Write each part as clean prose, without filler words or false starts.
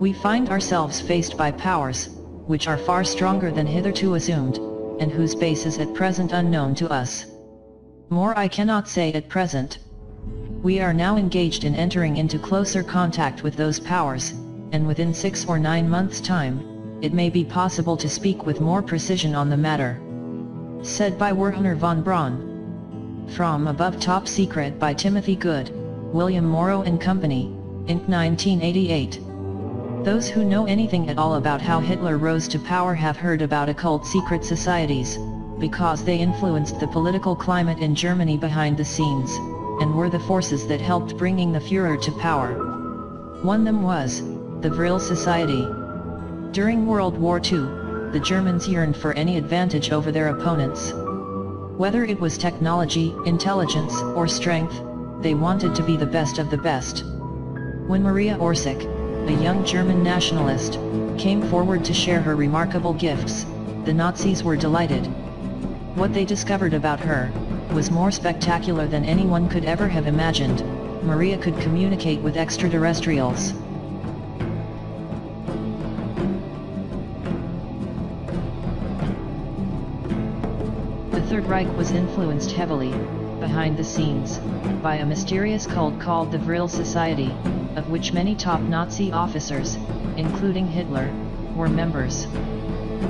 We find ourselves faced by powers, which are far stronger than hitherto assumed, and whose base is at present unknown to us. More I cannot say at present. We are now engaged in entering into closer contact with those powers, and within 6 or 9 months' time, it may be possible to speak with more precision on the matter. Said by Werner von Braun. From Above Top Secret by Timothy Good, William Morrow and Company, Inc. 1988. Those who know anything at all about how Hitler rose to power have heard about occult secret societies, because they influenced the political climate in Germany behind the scenes, and were the forces that helped bringing the Führer to power. One of them was the Vril Society. During World War II, the Germans yearned for any advantage over their opponents. Whether it was technology, intelligence, or strength, they wanted to be the best of the best. When Maria Orsic, a young German nationalist, came forward to share her remarkable gifts, the Nazis were delighted. What they discovered about her was more spectacular than anyone could ever have imagined. Maria could communicate with extraterrestrials. The Third Reich was influenced heavily, behind the scenes, by a mysterious cult called the Vril Society, of which many top Nazi officers, including Hitler, were members.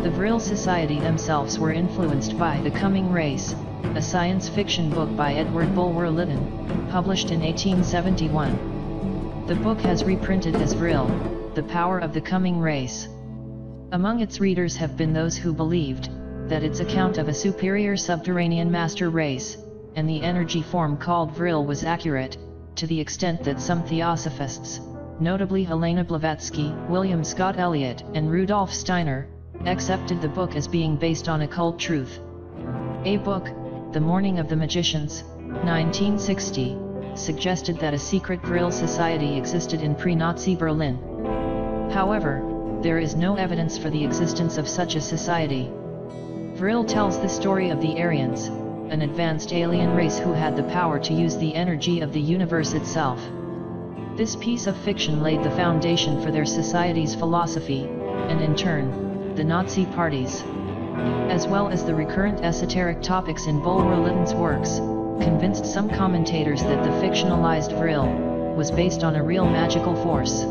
The Vril Society themselves were influenced by The Coming Race, a science fiction book by Edward Bulwer Lytton, published in 1871. The book has reprinted as Vril, The Power of the Coming Race. Among its readers have been those who believed that its account of a superior subterranean master race, and the energy form called Vril was accurate, to the extent that some theosophists, notably Helena Blavatsky, William Scott Elliot, and Rudolf Steiner, accepted the book as being based on occult truth. A book, The Morning of the Magicians, 1960, suggested that a secret Vril society existed in pre-Nazi Berlin. However, there is no evidence for the existence of such a society. Vril tells the story of the Aryans, an advanced alien race who had the power to use the energy of the universe itself. This piece of fiction laid the foundation for their society's philosophy, and in turn, the Nazi party's. As well as the recurrent esoteric topics in Bulwer Lytton's works, convinced some commentators that the fictionalized Vril was based on a real magical force.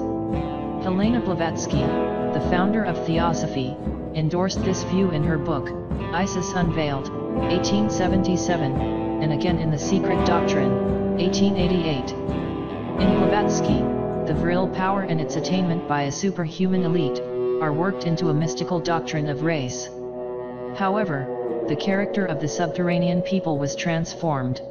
Helena Blavatsky, the founder of Theosophy, endorsed this view in her book, Isis Unveiled, 1877, and again in The Secret Doctrine, 1888. In Blavatsky, the Vril power and its attainment by a superhuman elite are worked into a mystical doctrine of race. However, the character of the subterranean people was transformed.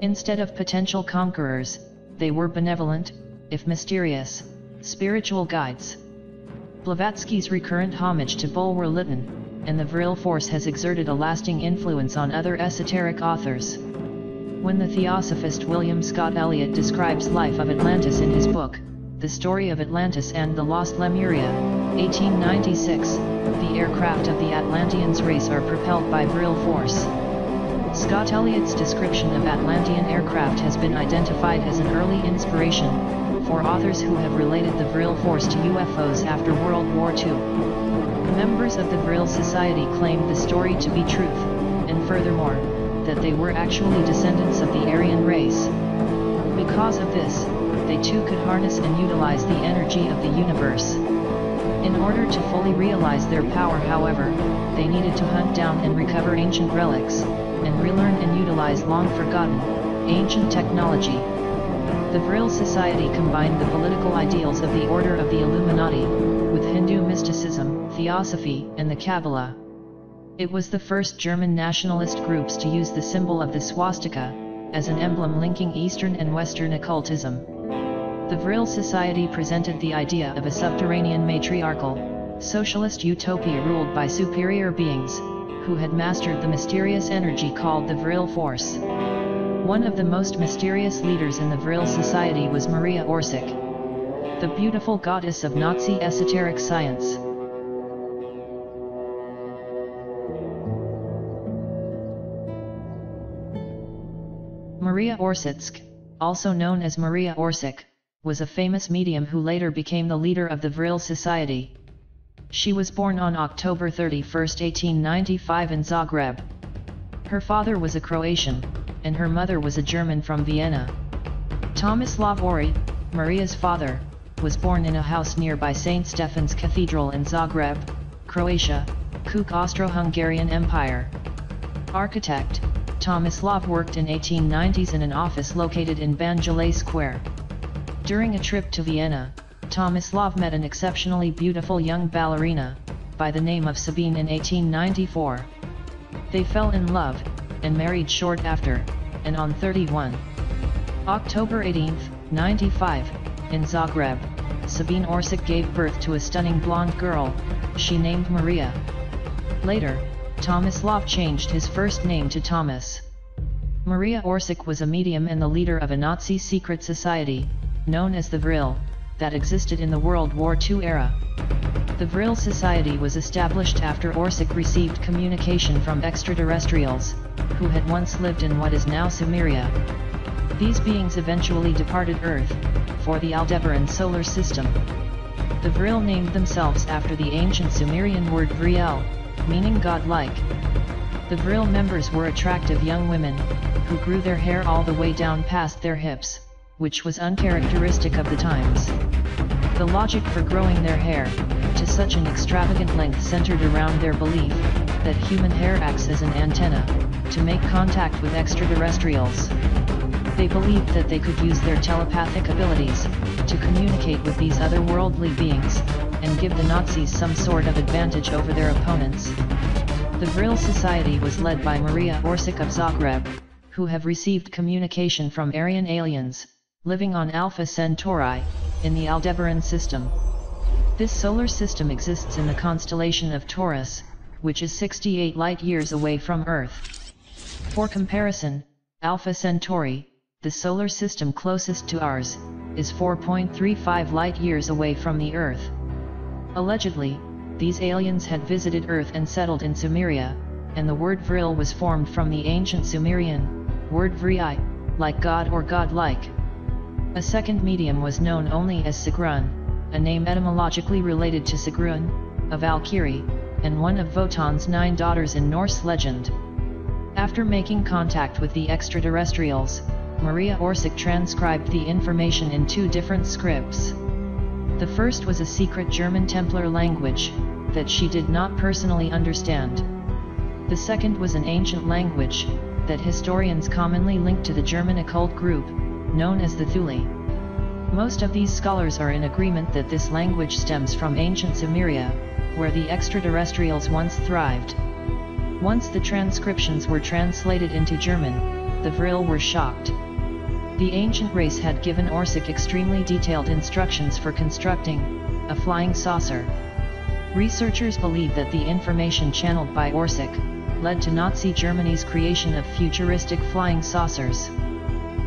Instead of potential conquerors, they were benevolent, if mysterious, spiritual guides. Blavatsky's recurrent homage to Bulwer Lytton and the Vril force has exerted a lasting influence on other esoteric authors. When the theosophist William Scott Elliot describes life of Atlantis in his book, The Story of Atlantis and the Lost Lemuria, 1896, the aircraft of the Atlanteans race are propelled by Vril force. Scott Elliott's description of Atlantean aircraft has been identified as an early inspiration for authors who have related the Vril force to UFOs after World War II. Members of the Vril Society claimed the story to be truth, and furthermore, that they were actually descendants of the Aryan race. Because of this, they too could harness and utilize the energy of the universe. In order to fully realize their power, however, they needed to hunt down and recover ancient relics, and relearn and utilize long-forgotten, ancient technology. The Vril Society combined the political ideals of the Order of the Illuminati, with Hindu mysticism, theosophy, and the Kabbalah. It was the first German nationalist groups to use the symbol of the swastika, as an emblem linking Eastern and Western occultism. The Vril Society presented the idea of a subterranean matriarchal, socialist utopia ruled by superior beings, who had mastered the mysterious energy called the Vril force. One of the most mysterious leaders in the Vril Society was Maria Orsic, the beautiful goddess of Nazi esoteric science. Maria Orsitsk, also known as Maria Orsic, was a famous medium who later became the leader of the Vril Society. She was born on October 31, 1895 in Zagreb. Her father was a Croatian, and her mother was a German from Vienna. Tomislav Ori, Maria's father, was born in a house nearby St. Stephen's Cathedral in Zagreb, Croatia, Kuk Austro-Hungarian Empire. Architect, Tomislav worked in 1890s in an office located in Banjale Square. During a trip to Vienna, Tomislav met an exceptionally beautiful young ballerina, by the name of Sabine in 1894. They fell in love, and married short after, and on 31 October 18, 95, in Zagreb, Sabine Orsic gave birth to a stunning blonde girl, she named Maria. Later, Tomislav changed his first name to Thomas. Maria Orsic was a medium and the leader of a Nazi secret society, known as the Vril, that existed in the World War II era. The Vril Society was established after Orsic received communication from extraterrestrials, who had once lived in what is now Sumeria. These beings eventually departed Earth, for the Aldebaran solar system. The Vril named themselves after the ancient Sumerian word Vriel, meaning godlike. The Vril members were attractive young women, who grew their hair all the way down past their hips, which was uncharacteristic of the times. The logic for growing their hair to such an extravagant length centered around their belief that human hair acts as an antenna to make contact with extraterrestrials. They believed that they could use their telepathic abilities to communicate with these otherworldly beings and give the Nazis some sort of advantage over their opponents. The Vril Society was led by Maria Orsic of Zagreb, who have received communication from Aryan aliens living on Alpha Centauri in the Aldebaran system. This solar system exists in the constellation of Taurus, which is 68 light-years away from Earth. For comparison, Alpha Centauri, the solar system closest to ours, is 4.35 light-years away from the Earth. Allegedly, these aliens had visited Earth and settled in Sumeria, and the word Vril was formed from the ancient Sumerian word Vri, like God or godlike. A second medium was known only as Sigrun, a name etymologically related to Sigrun, a Valkyrie, and one of Wotan's 9 daughters in Norse legend. After making contact with the extraterrestrials, Maria Orsic transcribed the information in 2 different scripts. The first was a secret German Templar language that she did not personally understand. The second was an ancient language that historians commonly link to the German occult group, known as the Thuli. Most of these scholars are in agreement that this language stems from ancient Sumeria, where the extraterrestrials once thrived. Once the transcriptions were translated into German, the Vril were shocked. The ancient race had given Orsic extremely detailed instructions for constructing a flying saucer. Researchers believe that the information channeled by Orsic led to Nazi Germany's creation of futuristic flying saucers.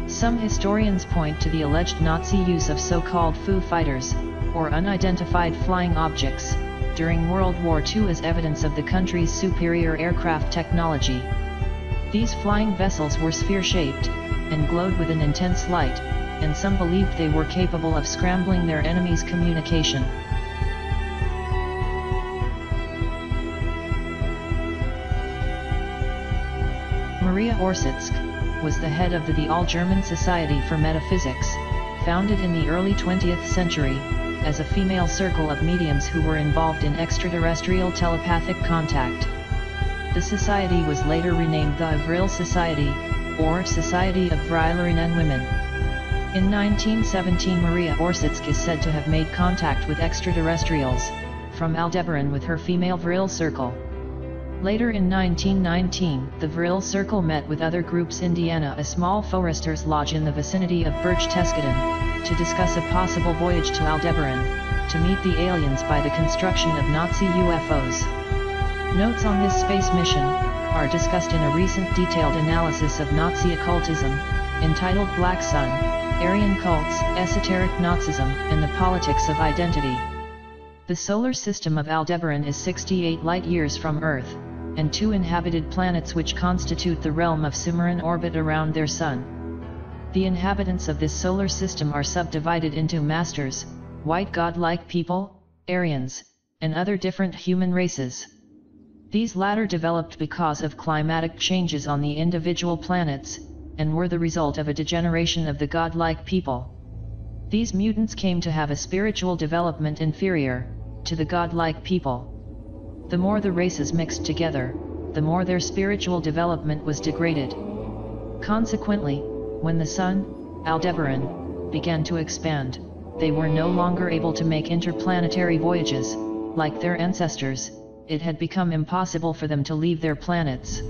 Some historians point to the alleged Nazi use of so-called Foo Fighters, or unidentified flying objects, during World War II as evidence of the country's superior aircraft technology. These flying vessels were sphere-shaped, and glowed with an intense light, and some believed they were capable of scrambling their enemies' communication. Maria Orsic was the head of the All-German Society for Metaphysics, founded in the early 20th century, as a female circle of mediums who were involved in extraterrestrial telepathic contact. The society was later renamed the Vril Society, or Society of Vrilerinnen Women. In 1917, Maria Orsic is said to have made contact with extraterrestrials from Aldebaran with her female Vril circle. Later in 1919, the Vril circle met with other groups Indiana, a small foresters' lodge in the vicinity of Berchtesgaden, to discuss a possible voyage to Aldebaran, to meet the aliens by the construction of Nazi UFOs. Notes on this space mission are discussed in a recent detailed analysis of Nazi occultism, entitled Black Sun, Aryan Cults, Esoteric Nazism, and the Politics of Identity. The solar system of Aldebaran is 68 light-years from Earth, and 2 inhabited planets which constitute the realm of Cimmerian orbit around their sun. The inhabitants of this solar system are subdivided into masters, white god-like people, Aryans, and other different human races. These latter developed because of climatic changes on the individual planets, and were the result of a degeneration of the godlike people. These mutants came to have a spiritual development inferior to the godlike people. The more the races mixed together, the more their spiritual development was degraded. Consequently, when the sun, Aldebaran, began to expand, they were no longer able to make interplanetary voyages. Like their ancestors, it had become impossible for them to leave their planets.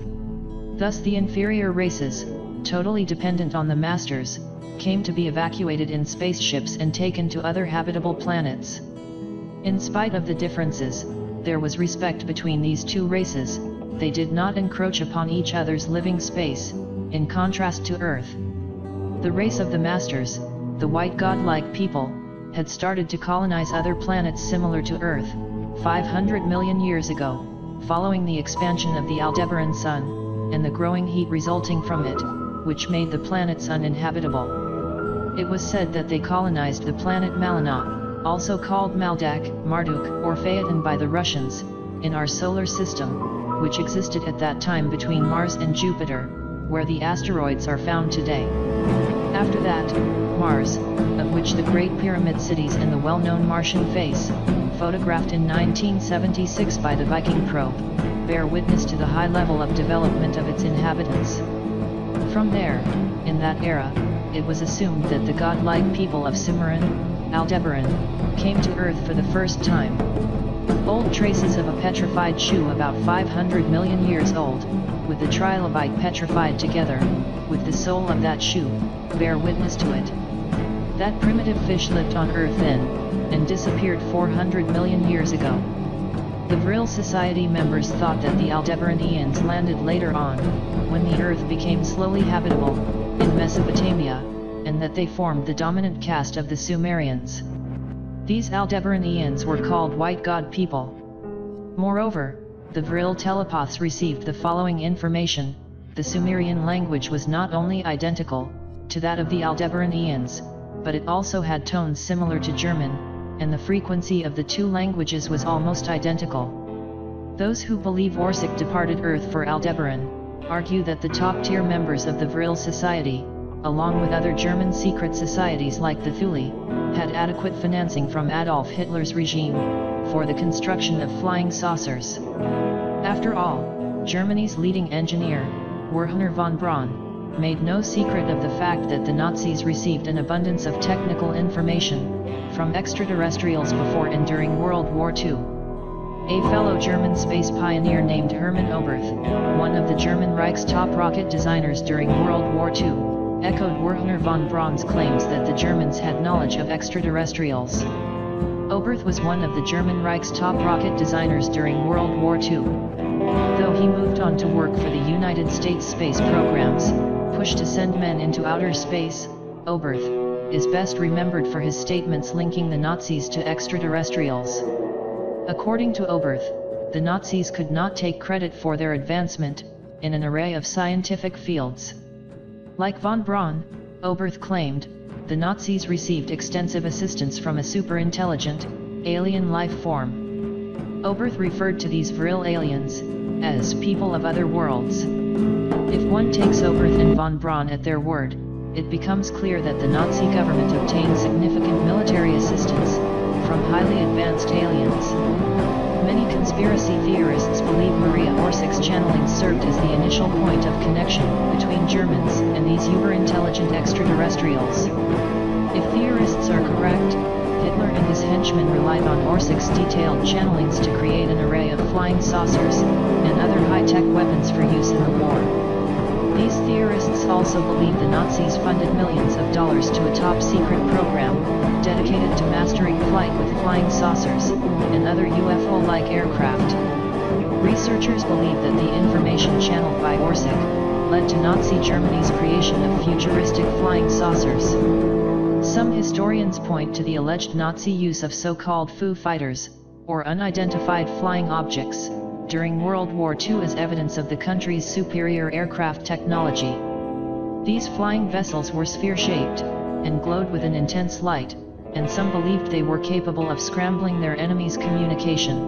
Thus the inferior races, totally dependent on the masters, came to be evacuated in spaceships and taken to other habitable planets. In spite of the differences, there was respect between these two races. They did not encroach upon each other's living space, in contrast to Earth. The race of the masters, the white god-like people, had started to colonize other planets similar to Earth, 500 million years ago, following the expansion of the Aldebaran sun, and the growing heat resulting from it, which made the planets uninhabitable. It was said that they colonized the planet Malina, also called Maldak, Marduk, or Phaeton by the Russians, in our solar system, which existed at that time between Mars and Jupiter, where the asteroids are found today. After that, Mars, of which the Great Pyramid cities and the well-known Martian face, photographed in 1976 by the Viking probe, bear witness to the high level of development of its inhabitants. From there, in that era, it was assumed that the godlike people of Cimmerian, Aldebaran, came to Earth for the first time. Old traces of a petrified shoe about 500 million years old, with the trilobite petrified together, with the sole of that shoe, bear witness to it. That primitive fish lived on Earth then, and disappeared 400 million years ago. The Vril Society members thought that the Aldebaranians landed later on, when the Earth became slowly habitable, in Mesopotamia, and that they formed the dominant caste of the Sumerians. These Aldebaranians were called white god people. Moreover, the Vril telepaths received the following information: the Sumerian language was not only identical to that of the Aldebaranians, but it also had tones similar to German, and the frequency of the two languages was almost identical. Those who believe Orsic departed Earth for Aldebaran argue that the top-tier members of the Vril Society, along with other German secret societies like the Thule, had adequate financing from Adolf Hitler's regime for the construction of flying saucers. After all, Germany's leading engineer, Werner von Braun, made no secret of the fact that the Nazis received an abundance of technical information from extraterrestrials before and during World War II. A fellow German space pioneer named Hermann Oberth, one of the German Reich's top rocket designers during World War II, echoed Werner von Braun's claims that the Germans had knowledge of extraterrestrials. Oberth was one of the German Reich's top rocket designers during World War II. Though he moved on to work for the United States space programs, pushed to send men into outer space, Oberth is best remembered for his statements linking the Nazis to extraterrestrials. According to Oberth, the Nazis could not take credit for their advancement in an array of scientific fields. Like von Braun, Oberth claimed, the Nazis received extensive assistance from a superintelligent, alien life form. Oberth referred to these Vril aliens as people of other worlds. If one takes Oberth and von Braun at their word, it becomes clear that the Nazi government obtained significant military assistance from highly advanced aliens. Many conspiracy theorists believe Maria Orsic's channeling served as the initial point of connection between Germans and these uber-intelligent extraterrestrials. If theorists are correct, Hitler and his henchmen relied on Orsic's detailed channelings to create an array of flying saucers and other high-tech weapons for use in the war. These theorists also believe the Nazis funded millions of dollars to a top-secret program dedicated to mastering flight with flying saucers and other UFO-like aircraft. Researchers believe that the information channeled by Orsic led to Nazi Germany's creation of futuristic flying saucers. Some historians point to the alleged Nazi use of so-called Foo Fighters, or unidentified flying objects, during World War II as evidence of the country's superior aircraft technology. These flying vessels were sphere-shaped, and glowed with an intense light, and some believed they were capable of scrambling their enemies' communication.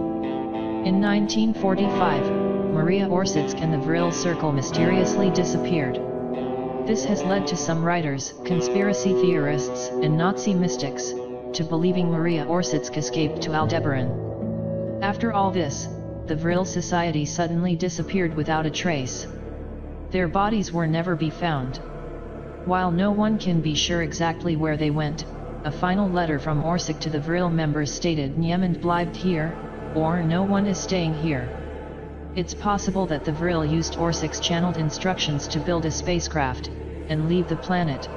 In 1945, Maria Orsitsk and the Vril Circle mysteriously disappeared. This has led to some writers, conspiracy theorists, and Nazi mystics, to believing Maria Orsitsk escaped to Aldebaran. After all this, the Vril Society suddenly disappeared without a trace. Their bodies were never be found. While no one can be sure exactly where they went, a final letter from Orsik to the Vril members stated "Niemand bleibt hier," or "No one is staying here." It's possible that the Vril used Orsik's channeled instructions to build a spacecraft, and leave the planet.